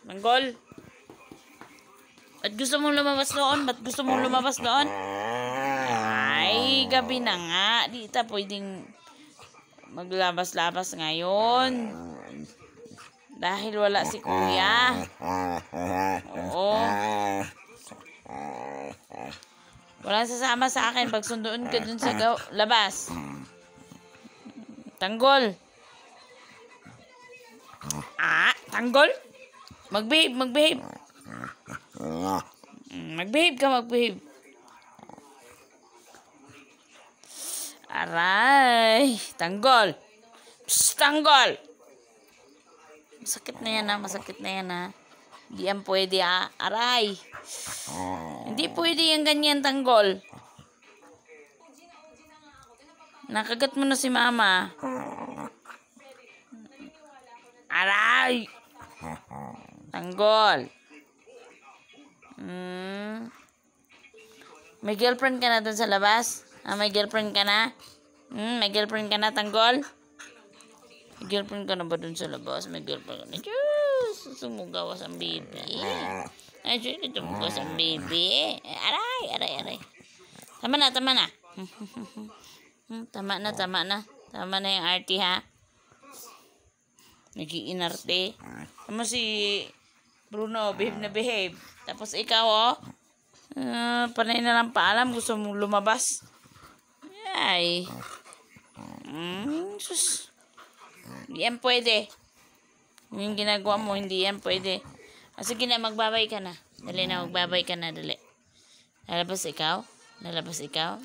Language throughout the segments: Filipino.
Tanggol. Ba't gusto mong lumabas doon? Ba't gusto mong lumabas doon? Ay, gabi na nga. Di ta pwedeng maglabas-labas ngayon. Dahil wala si kuya. Oo. Walang sasama sa akin pag sunduin ka dun sa labas. Tanggol. Tanggol? Mag-behave, mag-behave. Mag-behave ka, mag-behave. Aray, tanggol. Psst, tanggol. Masakit na yan, ha? Masakit na yan, ha? Hindi yan pwede, ha? Aray. Hindi pwede yung ganyan, tanggol. Nakagat mo na si mama. Aray. Tanggol. May girlfriend ka na dun sa labas? May girlfriend ka na? May girlfriend ka na, tanggol? May girlfriend ka na ba dun sa labas? May girlfriend ka na. Diyos, sumugawas ang baby. Ay, Diyos, sumugawas ang baby. Aray, aray, aray. Tama na, tama na. Tama na, tama na. Tama na yung arty, ha? Nag-iinarte. Tama si Bruno, behave na behave. Tapos ikaw, panay na lang paalam. Gusto mong lumabas. Ay. Sus. Hindi yan pwede. Yung ginagawa mo, hindi yan pwede. Sige na, magbabay ka na. Dali na, magbabay ka na, dali. Lalabas ikaw? Lalabas ikaw?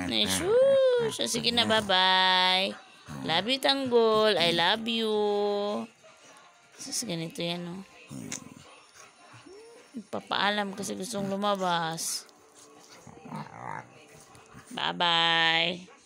Ay, sus. Sige na, bye-bye. Love you, tanggol. I love you. Sus, ganito yan, no? Papaalam kasi gustong lumabas. Bye-bye.